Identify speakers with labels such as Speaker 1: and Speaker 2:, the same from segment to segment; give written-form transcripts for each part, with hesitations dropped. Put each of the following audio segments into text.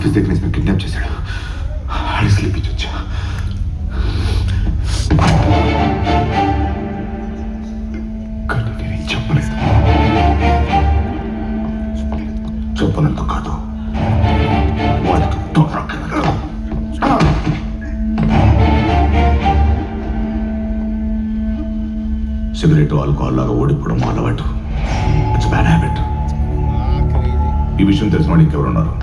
Speaker 1: Office దగ్గర నుంచి kidnap చేశాడు. ఆడి స్లిప్ ఇచ్చి వచ్చా. కానీ నేను చెప్పలేదు. చెప్పనంత కాదు, వాడికి తోడక్కర్లేదు. సిగరెట్ ఆల్కహాల్ లాగా ఓడిపోవడం అలవాటు. It's bad habit. ఈ విషయం తెలిసిన వాడు ఇంకెవరున్నారు?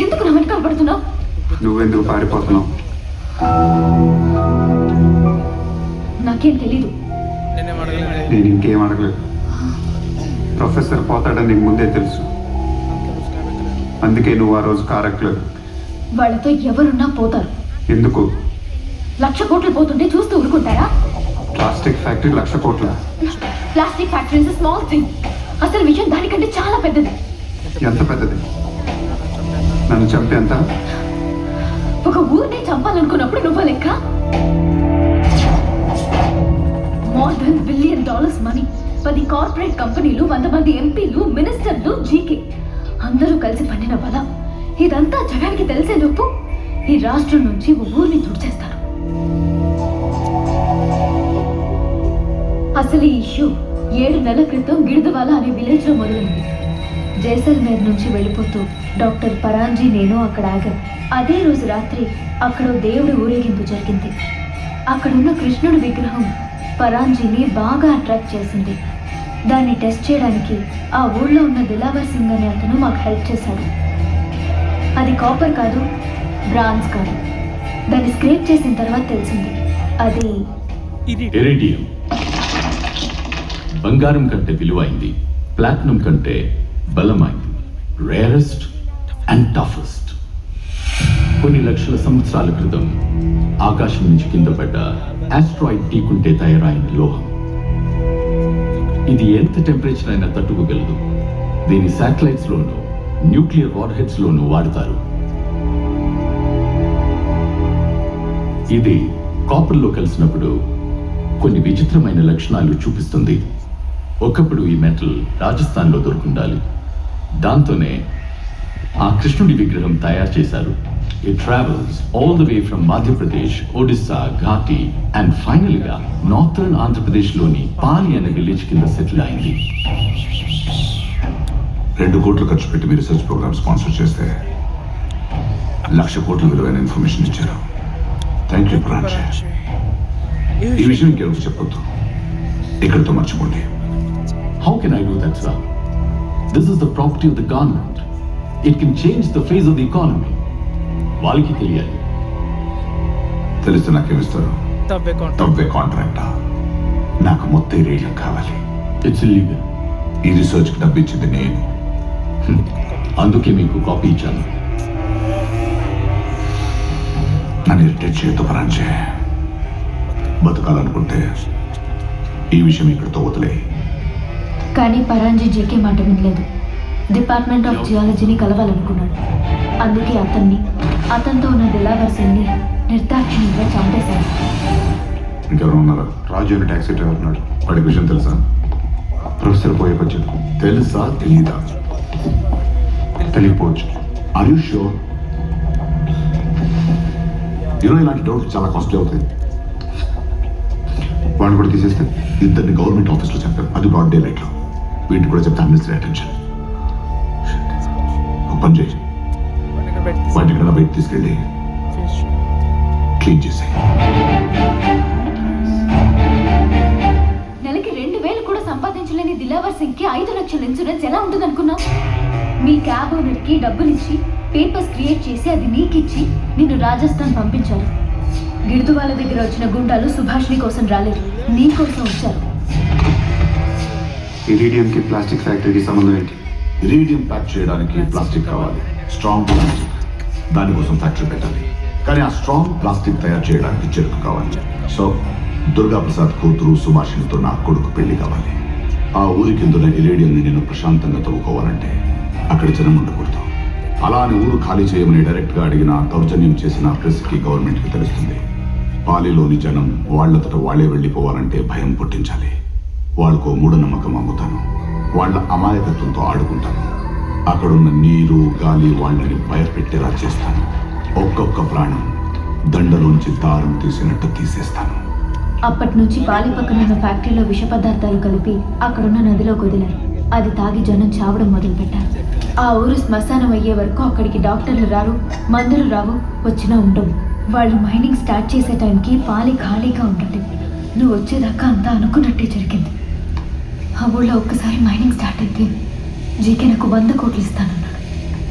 Speaker 2: ఎందుకు నా వెనకాల పడుతున్నావు?
Speaker 1: నువ్వెందుకు పారిపోతున్నావు?
Speaker 2: నాకేం తెలీదు.
Speaker 1: నేను ఇంకేం అడగలేదు. ప్రొఫెసర్ పోతాడని నీకు ముందే తెలుసు. అందుకే నువ్వు ఆ రోజు కారెక్కలేదు.
Speaker 2: వాళ్ళతో ఎవరున్నా పోతారు.
Speaker 1: ఎందుకు?
Speaker 2: 1,00,000 కోట్లు పోతుంటే చూస్తూ ఊరుకుంటారా?
Speaker 1: ప్లాస్టిక్ ఫ్యాక్టరీ 1,00,000 కోట్ల.
Speaker 2: Plastic factory is small thing. అసలు విషయం దానికంటే చాలా పెద్దది.
Speaker 1: ఎంత పెద్దది? నన్ను చంపేంత?
Speaker 2: ఒక ఊరిని చంపాలనుకున్నప్పుడు నువ్వు లెక్క. More than $1 billion money. 10 corporate కంపెనీలు, 100 మంది ఎంపీలు, మినిస్టర్లు, జీకే అందరూ కలిసి పండిన బలం. ఇదంతా జగానికి తెలిసే లోపు ఈ రాష్ట్రం నుంచి ఓ ఊరిని తుడిచేస్తారు. అసలు ఈ ఇష్యూ 7 నెలల క్రితం గిడిదవాల అనే విలేజ్ లో మొదలైంది. జైసల్మేర్ నుంచి వెళ్ళిపోతూ డాక్టర్ పరాంజీ నేను అక్కడ ఆగాం. అదే రోజు రాత్రి అక్కడ దేవుడి ఊరేగింపు జరిగింది. అక్కడున్న కృష్ణుడి విగ్రహం పరాంజీని బాగా అట్రాక్ట్ చేసింది. దాన్ని టెస్ట్ చేయడానికి ఆ ఊళ్ళో ఉన్న దిలావర్ సింగ్ అనే అతను మాకు హెల్ప్ చేశాడు. అది కాపర్ కాదు, బ్రాంజ్ కాదు. దాన్ని స్క్రేప్ చేసిన తర్వాత తెలిసింది అది
Speaker 3: ఇరిడియం. బంగారం కంటే విలువైంది, ప్లాటినం కంటే బలమైంది, రేరెస్ట్ అండ్ టఫెస్ట్. కొన్ని లక్షల సంవత్సరాల క్రితం ఆకాశం నుంచి కింద పడ్డ ఆస్ట్రాయిడ్ ఢీకుంటే తయారైన లోహం. ఇది ఎంత టెంపరేచర్ అయినా తట్టుకోగలదు. దీని శాటిలైట్స్ లోను, న్యూక్లియర్ వార్ హెడ్స్ లోను వాడతారు. ఇది కాపర్ లో కలిసినప్పుడు కొన్ని విచిత్రమైన లక్షణాలు చూపిస్తుంది. ఒకప్పుడు ఈ మెటల్ రాజస్థాన్ లో దొరుకుండాలి. దాంతోనే ఆ కృష్ణుడి విగ్రహం తయారు చేశారు. It travels all the way from Madhya Pradesh, Odisha, Ghati and final గా నార్థర్న్ ఆంధ్రప్రదేశ్ లోని పాలి అనే విలేజ్ కింద సెటిల్ అయింది.
Speaker 1: 2 కోట్లు ఖర్చు పెట్టి మీ రీసెర్చ్ ప్రోగ్రామ్ స్పాన్సర్ చేస్తే 1,00,000 కోట్ల విలువైన ఇన్ఫర్మేషన్ ఇచ్చారు. Thank you branch. ఈ విషయం ఇంకెవరికి చెప్పొద్దు. ఇక్కడితో మర్చిపోండి.
Speaker 3: How can I do that, sir? This is the property of the government. It can change the face of the economy. వాళ్ళకి తెలియాలి.
Speaker 1: తెలిస్తే నాకేమిస్తారు? తవ్వే కాంట్రాక్టా? నాకు మొత్తం రేడియం కావాలి.
Speaker 3: It's illegal.
Speaker 1: ఈ రీసెర్చ్కి డబ్బు ఇచ్చింది నేను.
Speaker 3: అందుకే మీకు కాపీ ఇచ్చాను.
Speaker 1: నన్ను ఇరిటేట్ చేయొద్దు బ్రాంచే. బతకాలనుకుంటే ఈ విషయం ఇక్కడితో వదిలే.
Speaker 2: కానీ పరాంజీ జేకే మాట వినలేదు. డిపార్ట్మెంట్ ఆఫ్ జియాలజీని కలవాలనుకున్నాడు. అందుకే అతనితో ఉన్న దిలావర్ సింగ్ని నిర్దాక్షిణ్యంగా చంపేశాడు.
Speaker 1: ఇంకెవరు ఉన్నారు? రాజు అని ట్యాక్సీ డ్రైవర్ ఉన్నాడు. వాడికి విషయం తెలుసా? ప్రొఫెసర్ పోయే వచ్చాడు.
Speaker 3: తెలుసా?
Speaker 1: తెలీదా? తెలియకపోవచ్చు. Are you sure? ఇలాంటి డౌట్ చాలా కాస్ట్లీ అవుతాయి. వాడిని కూడా తీసేస్తే ఇద్దరిని గవర్నమెంట్ ఆఫీస్లో చెప్పారు. అది బ్రాడ్ డే లైట్లో. వీటిని కూడా చెప్తే అడ్మినిస్ట్రేటివ్ అటెన్షన్. ఒక పని చేయి, వాటిని కన్నా బయట తీసుకెళ్ళి క్లీన్ చేసి.
Speaker 2: నెలకి 2,000 కూడా సంపాదించలేని దిలావర్ సింగ్ కి 5 లక్షల ఇన్సూరెన్స్ ఎలా ఉంటుంది అనుకున్నా? మీ క్యాబ్ ఓనర్ కి డబ్బులు ఇచ్చి పేపర్స్ క్రియేట్ చేసి అది నీకిచ్చి నిన్ను రాజస్థాన్ పంపించారు. గిడుదువాల దగ్గర వచ్చిన గుండాలు సుభాష్ని కోసం రాలేదు, నీ కోసం వచ్చారు.
Speaker 1: ఇరీడియంకి ప్లాస్టిక్ ఫ్యాక్టరీకి సంబంధం ఏంటి?
Speaker 3: ఇరీడియం ప్యాక్ చేయడానికి ప్లాస్టిక్ కావాలి, స్ట్రాంగ్ ప్లాస్టిక్.
Speaker 1: దానికోసం ఫ్యాక్టరీ పెట్టాలి. కానీ ఆ స్ట్రాంగ్ ప్లాస్టిక్ తయారు చేయడానికి చెరుకు కావాలి. సో దుర్గా ప్రసాద్ కూతురు సుభాషిణితో నా కొడుకు పెళ్లి కావాలి. ఆ ఊరి కిందున్న ఇరీడియంని నేను ప్రశాంతంగా తవ్వుకోవాలంటే అక్కడ జనం ఉండకూడదు. అలా అని ఊరు ఖాళీ చేయమని డైరెక్ట్గా అడిగిన దౌర్జన్యం చేసిన ప్రెస్కి గవర్నమెంట్కి తెలుస్తుంది. పాలిలోని జనం వాళ్లతో వాళ్లే వెళ్ళిపోవాలంటే భయం పుట్టించాలి. వాళ్ళకు మూఢనమ్మకం అమ్ముతాను. వాళ్ళ అమాయకత్వంతో ఆడుకుంటాను. అక్కడున్న నీరు గాలి వాళ్ళని భయపెట్టేలా చేస్తాను. ఒక్కొక్క ప్రాణం దండలోంచి దారం తీసినట్టు తీసేస్తాను.
Speaker 2: అప్పటి నుంచి పాలి పక్కనున్న ఫ్యాక్టరీలో విష పదార్థాలు కలిపి అక్కడున్న నదిలో వదిలారు. అది తాగి జనం చావడం మొదలుపెట్టారు. ఆ ఊరు శ్మశానం అయ్యే వరకు అక్కడికి డాక్టర్లు రారు, మందులు రావు, వచ్చినా ఉండవు. వాళ్ళు మైనింగ్ స్టార్ట్ చేసే టైంకి పాలి ఖాళీగా ఉంటుంది. నువ్వు వచ్చేదాకా అంతా అనుకున్నట్టే జరిగింది. ఆ ఊళ్ళో ఒక్కసారి మైనింగ్ స్టార్ట్ అయితే జీకే నాకు 100 కోట్లు ఇస్తాను.